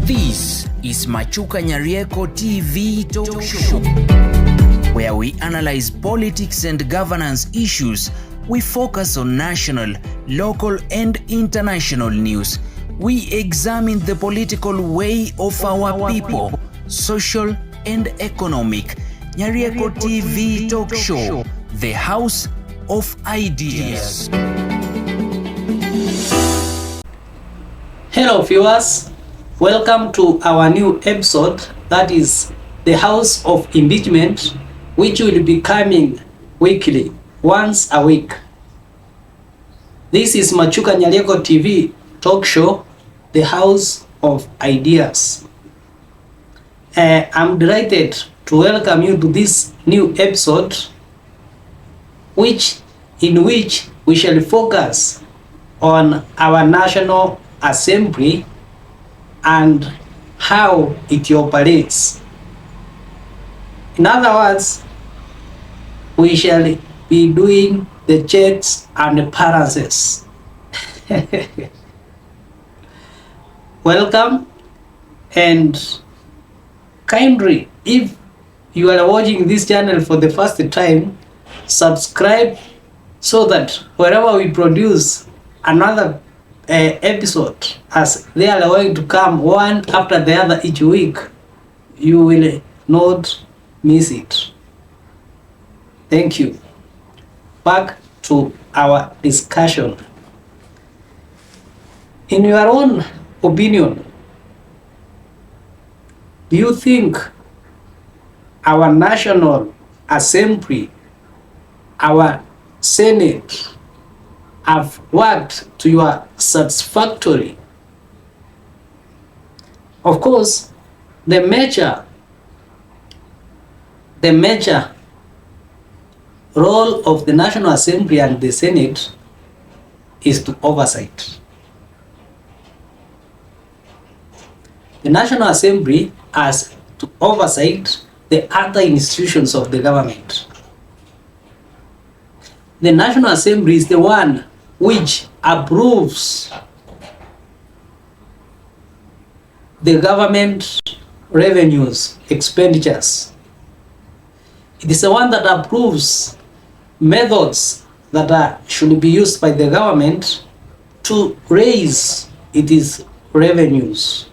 This is Machuka Nyarieko TV Talk Show, where we analyze politics and governance issues. We focus on national, local, and international news. We examine the political way of our people, social and economic. Nyarieko TV Talk Show, the House of Ideas. Hello viewers, welcome to our new episode, that is the House of Impeachment, which will be coming weekly, once a week. This is Machuka Nyarieko TV Talk Show, the House of Ideas. I'm delighted to welcome you to this new episode, in which we shall focus on our National Assembly and how it operates. In other words, we shall be doing the checks and balances. Welcome, and kindly, if you are watching this channel for the first time, subscribe so that wherever we produce another episode, as they are going to come one after the other each week, you will not miss it. Thank you. Back to our discussion. In your own opinion, do you think our National Assembly, our Senate, have worked to your satisfactory? Of course, the major role of the National Assembly and the Senate is to oversight. The National Assembly has to oversight the other institutions of the government. The National Assembly is the one which approves the government revenues, expenditures. It is the one that approves methods that should be used by the government to raise its revenues.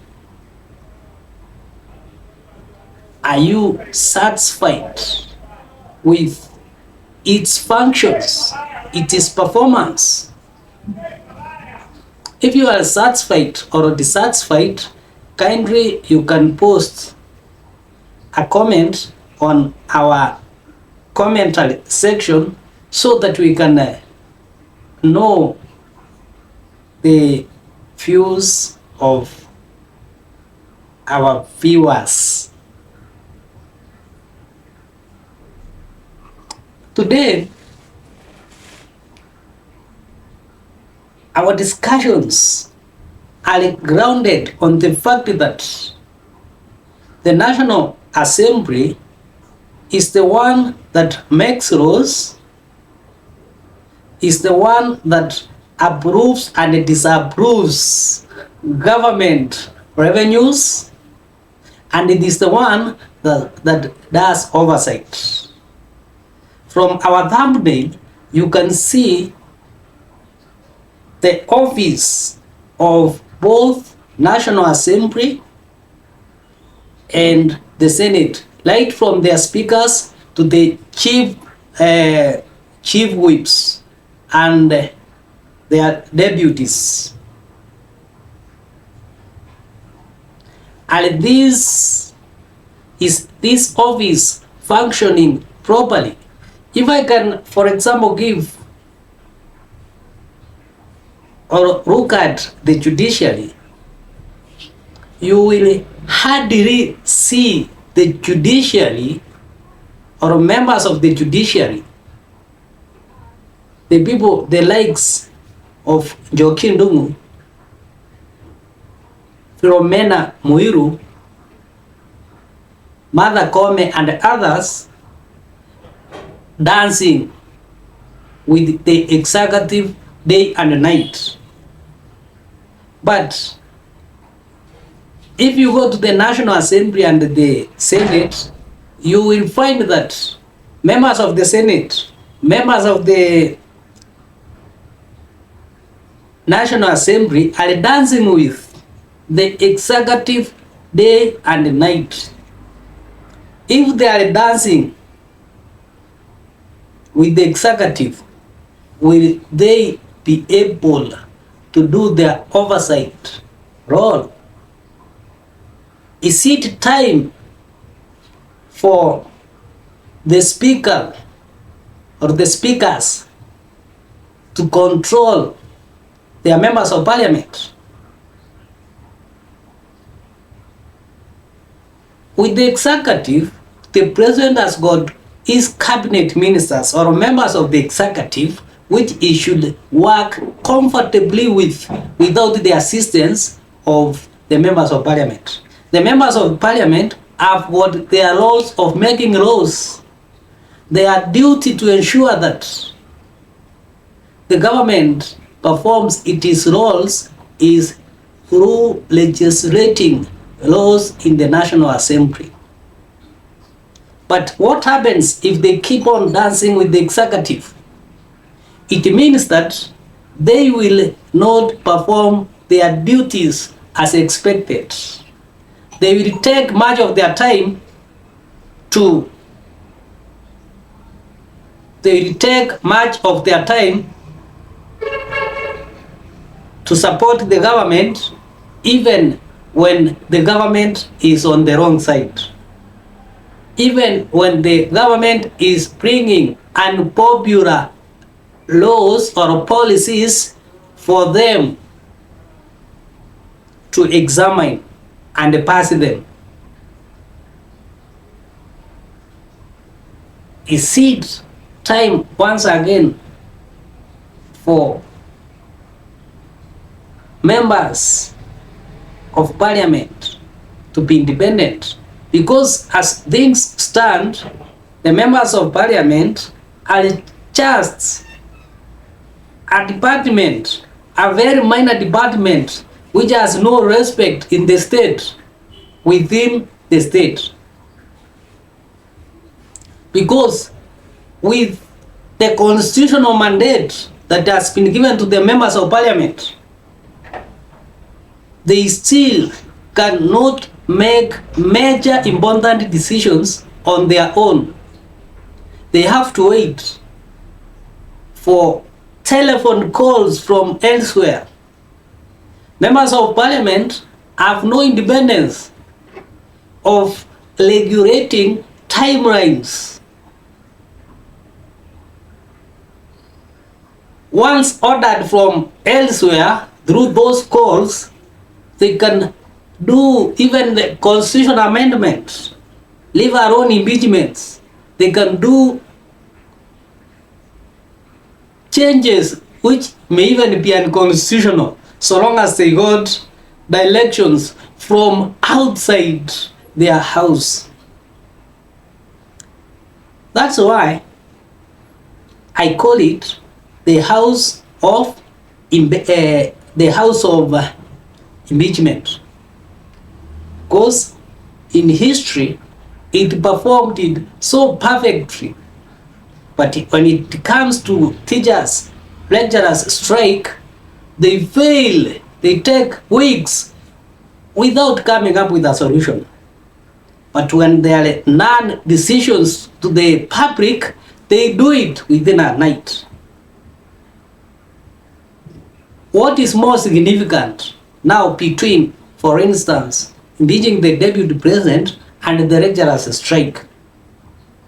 Are you satisfied with its functions, its performance? If you are satisfied or dissatisfied, kindly you can post a comment on our commentary section so that we can know the views of our viewers. Today, our discussions are grounded on the fact that the National Assembly is the one that makes laws, is the one that approves and disapproves government revenues, and it is the one that does oversight. From our thumbnail, you can see the office of both National Assembly and the Senate, right from their speakers to the chief whips and their deputies. And this office functioning properly. If I can, for example, give or look at the judiciary, you will hardly see the judiciary or members of the judiciary, the people, the likes of Joaquin Dungu, Philomena Muiru, Martha Koome, and others dancing with the executive day and night. But If you go to the National Assembly and the Senate, you will find that members of the Senate, members of the National Assembly are dancing with the executive day and night. If they are dancing with the executive, will they be able to do their oversight role? Is it time for the speaker or the speakers to control their members of parliament? With the executive, the president has got his cabinet ministers or members of the executive, which he should work comfortably with without the assistance of the members of parliament. The members of parliament have got their roles of making laws. Their duty to ensure that the government performs its roles is through legislating laws in the National Assembly. But what happens if they keep on dancing with the executive? It means that they will not perform their duties as expected. They will take much of their time to support the government, even when the government is on the wrong side. Even when the government is bringing unpopular laws or policies for them to examine and pass them. Is it time once again for members of parliament to be independent? Because as things stand, the members of parliament are just a department, a very minor department, which has no respect in the state, within the state. Because with the constitutional mandate that has been given to the members of parliament, they still cannot make major important decisions on their own. They have to wait for telephone calls from elsewhere. Members of parliament have no independence of regulating timelines. Once ordered from elsewhere through those calls, they can do even the constitutional amendments, leave alone impeachments. They can do changes which may even be unconstitutional, so long as they got directions from outside their house. That's why I call it the House of Impeachment, because in history it performed it so perfectly. But when it comes to teachers, lecturers strike, they fail. They take weeks without coming up with a solution. But when there are non-decisions to the public, they do it within a night. What is more significant now between, for instance, impeaching the deputy president and the lecturers strike?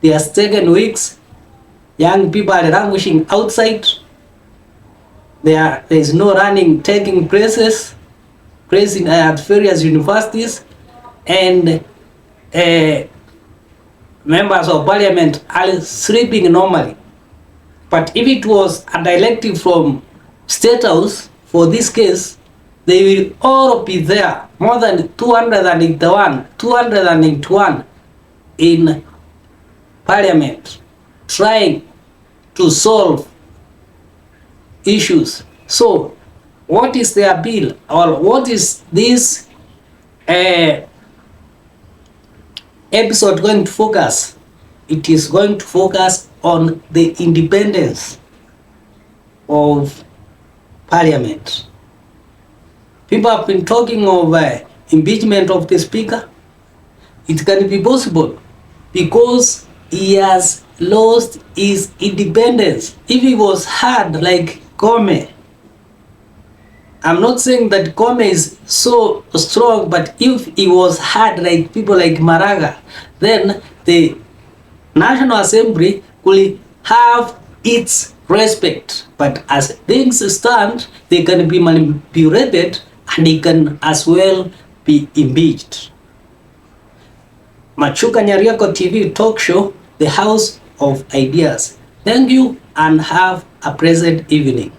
They have taken weeks. Young people are languishing outside. There is no running taking places at various universities, and members of parliament are sleeping normally. But if it was a directive from State House for this case, they will all be there, more than 281 in parliament, trying to solve issues. So what is their bill, or what is this episode going to focus, it is going to focus on the independence of parliament. People have been talking of impeachment of the speaker. It can be possible because he has lost his independence. If he was hard like Kome, I'm not saying that Kome is so strong, but if he was hard like people like Maraga, then the National Assembly could have its respect. But as things stand, they can be manipulated and they can as well be impeached. Machuka Nyarieko TV talk show, the House of Ideas. Thank you and have a pleasant evening.